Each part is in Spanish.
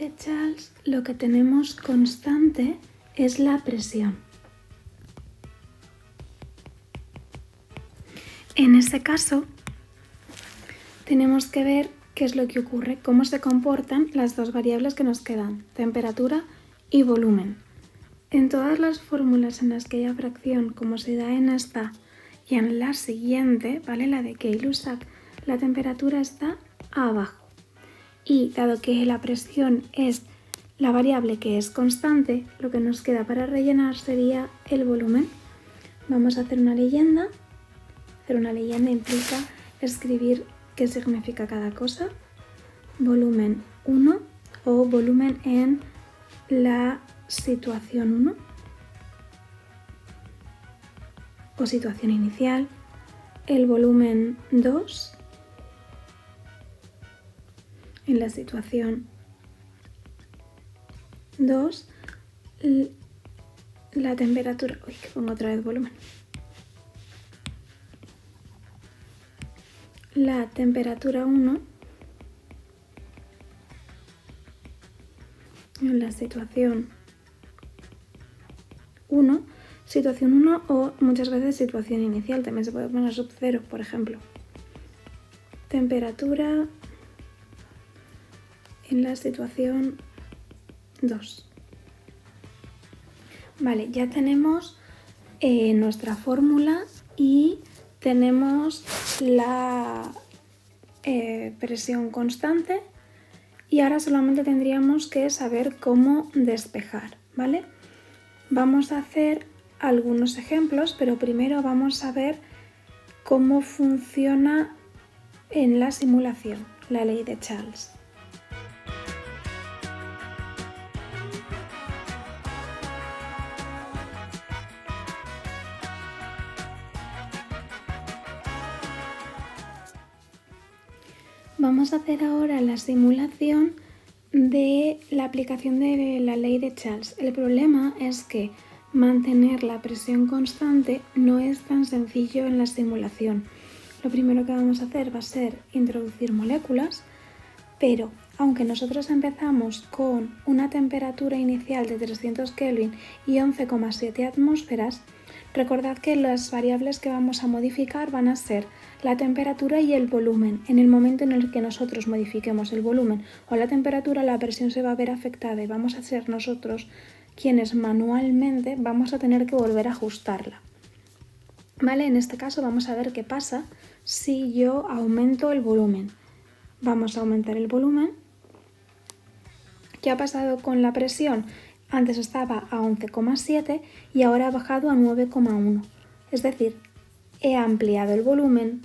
de Charles lo que tenemos constante es la presión. En ese caso, tenemos que ver qué es lo que ocurre, cómo se comportan las dos variables que nos quedan, temperatura y volumen. En todas las fórmulas en las que haya fracción, como se da en esta y en la siguiente, ¿vale? La de Gay-Lussac, la temperatura está abajo. Y dado que la presión es la variable que es constante, lo que nos queda para rellenar sería el volumen. Vamos a hacer una leyenda. Hacer una leyenda implica escribir qué significa cada cosa. Volumen 1 o volumen en la situación 1 o situación inicial. El volumen 2 en la situación 2. La temperatura. Uy, que pongo otra vez volumen. La temperatura 1 en la situación 1, situación 1 o muchas veces situación inicial, también se puede poner sub 0, por ejemplo. Temperatura en la situación 2. Vale, ya tenemos nuestra fórmula y tenemos la presión constante y ahora solamente tendríamos que saber cómo despejar, ¿vale? Vamos a hacer algunos ejemplos, pero primero vamos a ver cómo funciona en la simulación la ley de Charles. Vamos a hacer ahora la simulación de la aplicación de la ley de Charles. El problema es que mantener la presión constante no es tan sencillo en la simulación. Lo primero que vamos a hacer va a ser introducir moléculas, pero aunque nosotros empezamos con una temperatura inicial de 300 Kelvin y 11,7 atmósferas, recordad que las variables que vamos a modificar van a ser la temperatura y el volumen. En el momento en el que nosotros modifiquemos el volumen o la temperatura, la presión se va a ver afectada y vamos a ser nosotros quienes manualmente vamos a tener que volver a ajustarla. ¿Vale? En este caso vamos a ver qué pasa si yo aumento el volumen. Vamos a aumentar el volumen. ¿Qué ha pasado con la presión? Antes estaba a 11,7 y ahora ha bajado a 9,1. Es decir, he ampliado el volumen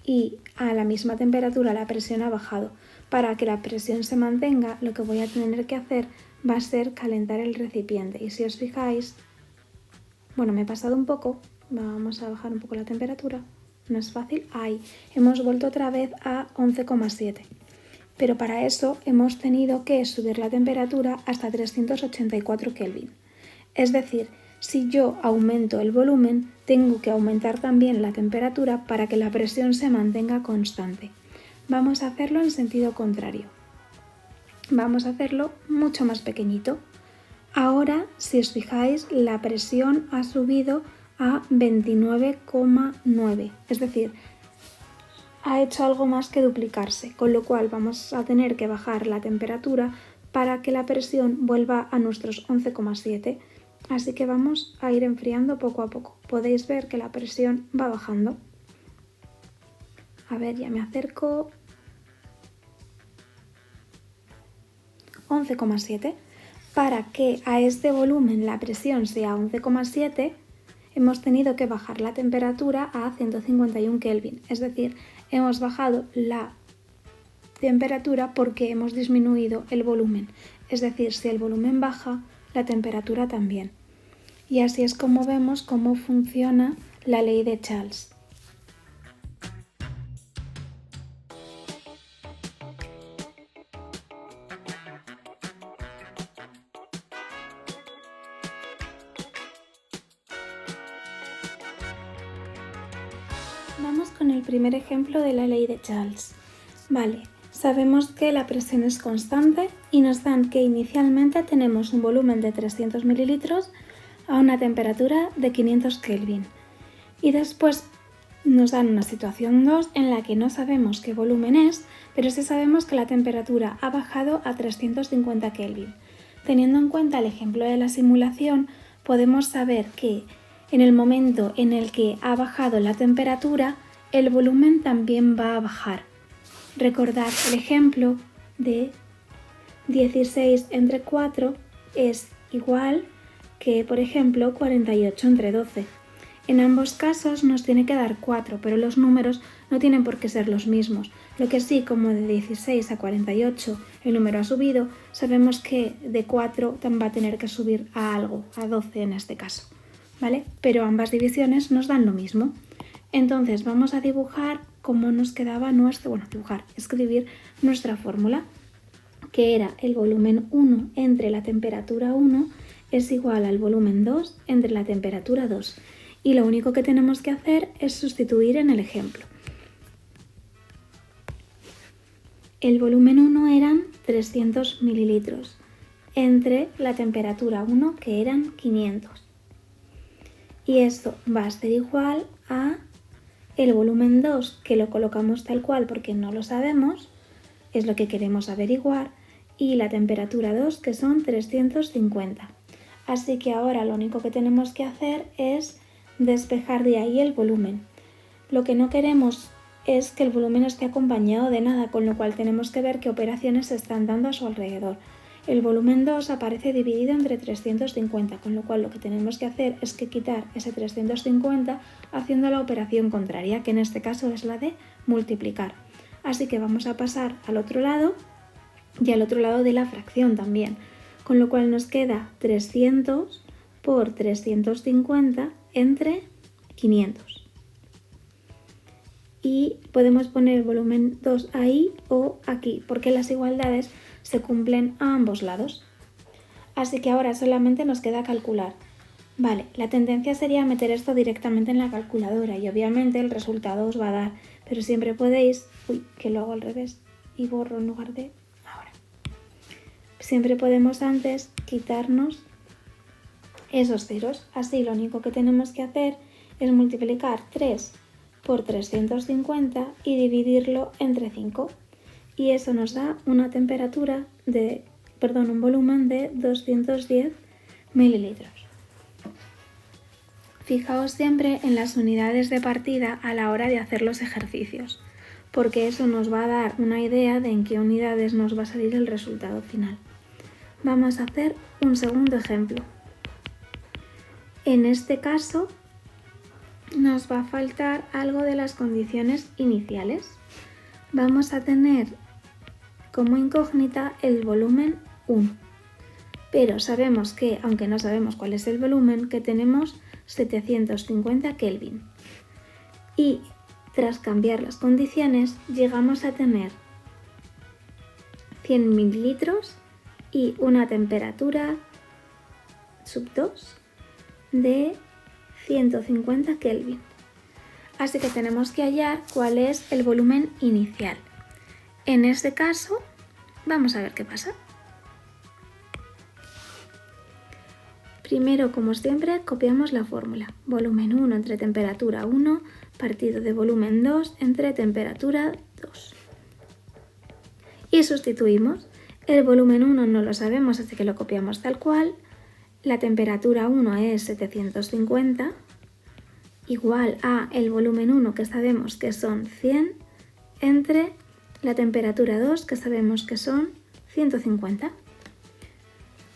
y a la misma temperatura la presión ha bajado. Para que la presión se mantenga, lo que voy a tener que hacer va a ser calentar el recipiente. Y si os fijáis, bueno, me he pasado un poco. Vamos a bajar un poco la temperatura. No es fácil. Ahí, hemos vuelto otra vez a 11,7. Pero para eso hemos tenido que subir la temperatura hasta 384 Kelvin. Es decir, si yo aumento el volumen, tengo que aumentar también la temperatura para que la presión se mantenga constante. Vamos a hacerlo en sentido contrario. Vamos a hacerlo mucho más pequeñito. Ahora, si os fijáis, la presión ha subido a 29,9. Es decir, ha hecho algo más que duplicarse, con lo cual vamos a tener que bajar la temperatura para que la presión vuelva a nuestros 11,7. Así que vamos a ir enfriando poco a poco. Podéis ver que la presión va bajando. A ver, ya me acerco. 11,7. Para que a este volumen la presión sea 11,7, hemos tenido que bajar la temperatura a 151 Kelvin. Es decir, hemos bajado la temperatura porque hemos disminuido el volumen. Es decir, si el volumen baja, la temperatura también. Y así es como vemos cómo funciona la ley de Charles. Vamos con el primer ejemplo de la ley de Charles. Vale, Sabemos que la presión es constante y nos dan que inicialmente tenemos un volumen de 300 mililitros a una temperatura de 500 Kelvin. Y después nos dan una situación 2 en la que no sabemos qué volumen es, pero sí sabemos que la temperatura ha bajado a 350 Kelvin. Teniendo en cuenta el ejemplo de la simulación, podemos saber que en el momento en el que ha bajado la temperatura, el volumen también va a bajar. Recordad el ejemplo de 16 entre 4 es igual que, por ejemplo, 48 entre 12. En ambos casos nos tiene que dar 4, pero los números no tienen por qué ser los mismos. Lo que sí, como de 16 a 48 el número ha subido, sabemos que de 4 va a tener que subir a algo, a 12 en este caso, ¿vale? Pero ambas divisiones nos dan lo mismo. Entonces vamos a dibujar cómo nos quedaba escribir nuestra fórmula, que era el volumen 1 entre la temperatura 1 es igual al volumen 2 entre la temperatura 2. Y lo único que tenemos que hacer es sustituir en el ejemplo. El volumen 1 eran 300 mililitros entre la temperatura 1, que eran 500. Y esto va a ser igual a el volumen 2, que lo colocamos tal cual porque no lo sabemos, es lo que queremos averiguar, y la temperatura 2, que son 350. Así que ahora lo único que tenemos que hacer es despejar de ahí el volumen. Lo que no queremos es que el volumen esté acompañado de nada, con lo cual tenemos que ver qué operaciones se están dando a su alrededor. El volumen 2 aparece dividido entre 350, con lo cual lo que tenemos que hacer es quitar ese 350 haciendo la operación contraria, que en este caso es la de multiplicar. Así que vamos a pasar al otro lado y al otro lado de la fracción también, con lo cual nos queda 300 por 350 entre 500. Y podemos poner el volumen 2 ahí o aquí, porque las igualdades se cumplen a ambos lados. Así que ahora solamente nos queda calcular. Vale, la tendencia sería meter esto directamente en la calculadora y obviamente el resultado os va a dar, pero siempre podéis, que lo hago al revés y borro en lugar de ahora. Siempre podemos antes quitarnos esos ceros. Así lo único que tenemos que hacer es multiplicar 3 por 350 y dividirlo entre 5. Y eso nos da una temperatura un volumen de 210 mililitros. Fijaos siempre en las unidades de partida a la hora de hacer los ejercicios, porque eso nos va a dar una idea de en qué unidades nos va a salir el resultado final. Vamos a hacer un segundo ejemplo. En este caso nos va a faltar algo de las condiciones iniciales. Vamos a tener como incógnita el volumen 1, pero sabemos que, aunque no sabemos cuál es el volumen, que tenemos 750 Kelvin. Y tras cambiar las condiciones llegamos a tener 100 mililitros y una temperatura sub 2 de 150 Kelvin. Así que tenemos que hallar cuál es el volumen inicial. En este caso, vamos a ver qué pasa. Primero, como siempre, copiamos la fórmula. Volumen 1 entre temperatura 1 partido de volumen 2 entre temperatura 2. Y sustituimos. El volumen 1 no lo sabemos, así que lo copiamos tal cual. La temperatura 1 es 750, igual a el volumen 1 que sabemos que son 100, entre la temperatura 2 que sabemos que son 150.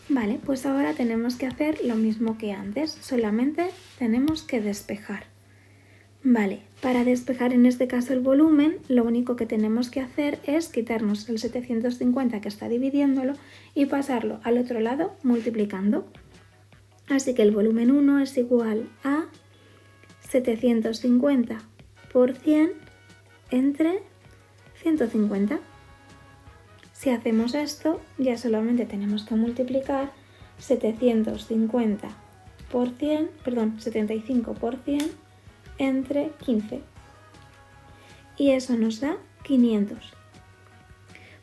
Vale, pues ahora tenemos que hacer lo mismo que antes, solamente tenemos que despejar. Vale, para despejar en este caso el volumen, lo único que tenemos que hacer es quitarnos el 750 que está dividiéndolo y pasarlo al otro lado multiplicando. Así que el volumen 1 es igual a 750 por 100 entre 150. Si hacemos esto, ya solamente tenemos que multiplicar 75 por 100 entre 15. Y eso nos da 500.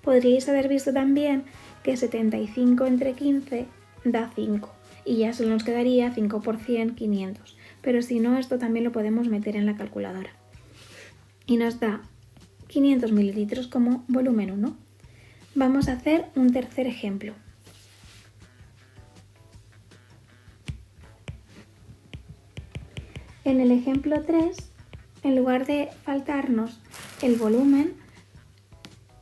Podríais haber visto también que 75 entre 15 da 5 y ya solo nos quedaría 5 por 100, 500. Pero si no, esto también lo podemos meter en la calculadora. Y nos da 500 mililitros como volumen 1. Vamos a hacer un tercer ejemplo. En el ejemplo 3, en lugar de faltarnos el volumen,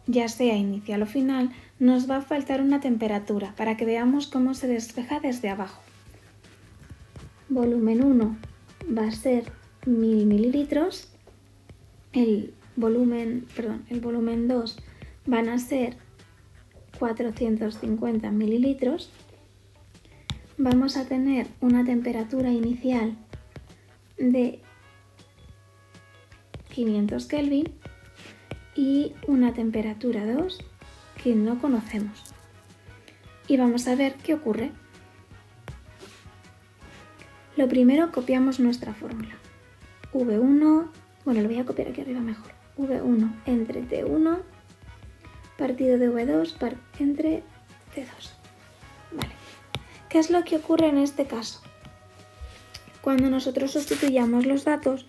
ya sea inicial o final, nos va a faltar una temperatura para que veamos cómo se despeja desde abajo. Volumen 1 va a ser 1000 mililitros, el volumen 2 van a ser 450 mililitros. Vamos a tener una temperatura inicial de 500 Kelvin y una temperatura 2 que no conocemos. Y vamos a ver qué ocurre. Lo primero, copiamos nuestra fórmula. V1, lo voy a copiar aquí arriba mejor. V1 entre T1 partido de V2 entre T2. Vale. ¿Qué es lo que ocurre en este caso? Cuando nosotros sustituyamos los datos,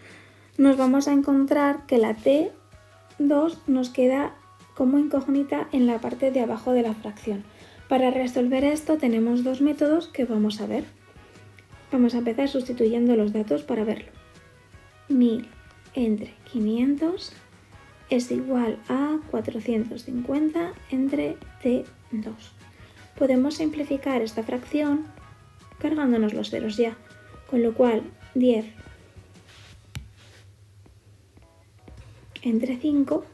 nos vamos a encontrar que la T2 nos queda como incógnita en la parte de abajo de la fracción. Para resolver esto tenemos dos métodos que vamos a ver. Vamos a empezar sustituyendo los datos para verlo. 1000 entre 500 es igual a 450 entre T2. Podemos simplificar esta fracción cargándonos los ceros ya, con lo cual 10 entre 5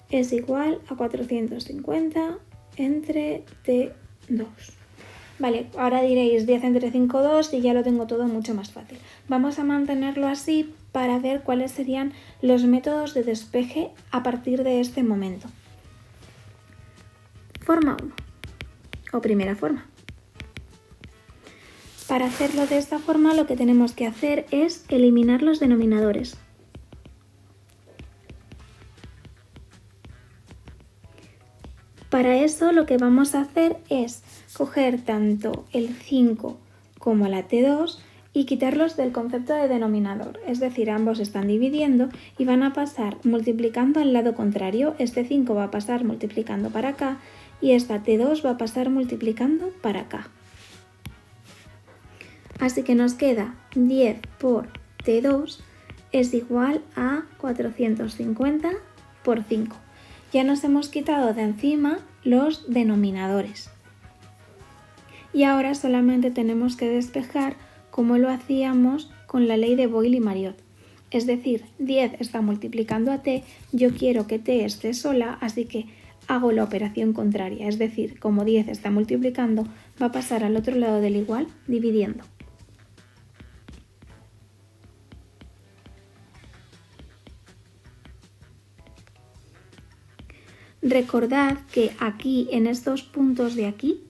es igual a 450 entre T2. Vale, ahora diréis 10 entre 5, 2 y ya lo tengo todo mucho más fácil. Vamos a mantenerlo así para ver cuáles serían los métodos de despeje a partir de este momento. Forma 1 o primera forma. Para hacerlo de esta forma lo que tenemos que hacer es eliminar los denominadores. Para eso lo que vamos a hacer es coger tanto el 5 como la T2 y quitarlos del concepto de denominador, es decir, ambos están dividiendo y van a pasar multiplicando al lado contrario. Este 5 va a pasar multiplicando para acá y esta T2 va a pasar multiplicando para acá. Así que nos queda 10 por T2 es igual a 450 por 5. Ya nos hemos quitado de encima los denominadores. Y ahora solamente tenemos que despejar como lo hacíamos con la ley de Boyle y Mariotte. Es decir, 10 está multiplicando a t, yo quiero que t esté sola, así que hago la operación contraria. Es decir, como 10 está multiplicando, va a pasar al otro lado del igual dividiendo. Recordad que aquí, en estos puntos de aquí,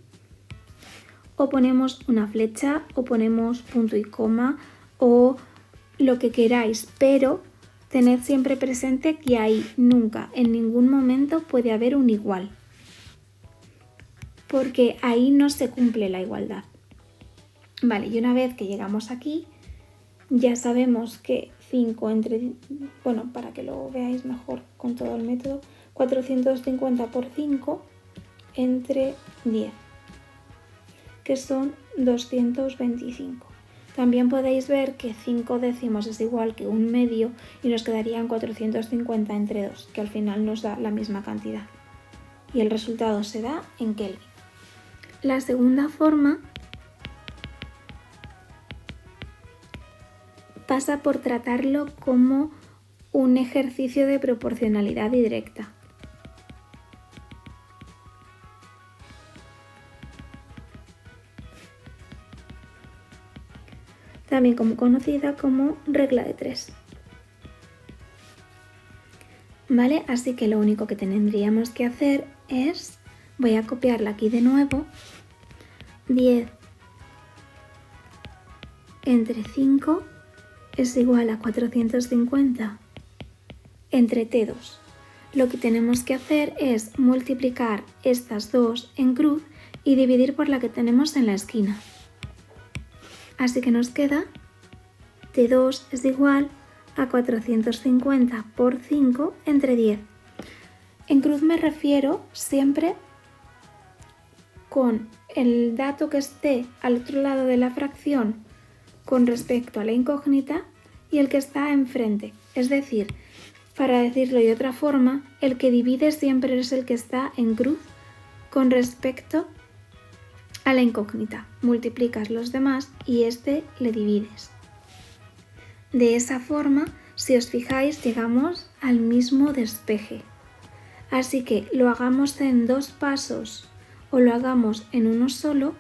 o ponemos una flecha o ponemos punto y coma o lo que queráis, pero tened siempre presente que ahí nunca, en ningún momento puede haber un igual, porque ahí no se cumple la igualdad. Vale, y una vez que llegamos aquí, ya sabemos que 5 entre, para que lo veáis mejor con todo el método, 450 por 5 entre 10, que son 225. También podéis ver que 5 décimos es igual que un medio y nos quedarían 450 entre 2, que al final nos da la misma cantidad. Y el resultado se da en Kelvin. La segunda forma pasa por tratarlo como un ejercicio de proporcionalidad directa. También conocida como regla de 3. ¿Vale? Así que lo único que tendríamos que hacer es, voy a copiarla aquí de nuevo, 10 entre 5 es igual a 450 entre T2. lo que tenemos que hacer es multiplicar estas dos en cruz y dividir por la que tenemos en la esquina. Así que nos queda T2 es igual a 450 por 5 entre 10. En cruz me refiero siempre con el dato que esté al otro lado de la fracción con respecto a la incógnita y el que está enfrente. Es decir, para decirlo de otra forma, el que divide siempre es el que está en cruz con respecto a la incógnita. Multiplicas los demás y este le divides. De esa forma, si os fijáis, llegamos al mismo despeje. Así que lo hagamos en 2 pasos o lo hagamos en uno solo,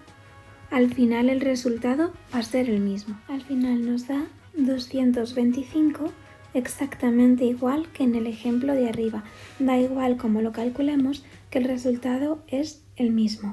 al final el resultado va a ser el mismo. Al final nos da 225, exactamente igual que en el ejemplo de arriba. Da igual como lo calculemos, que el resultado es el mismo.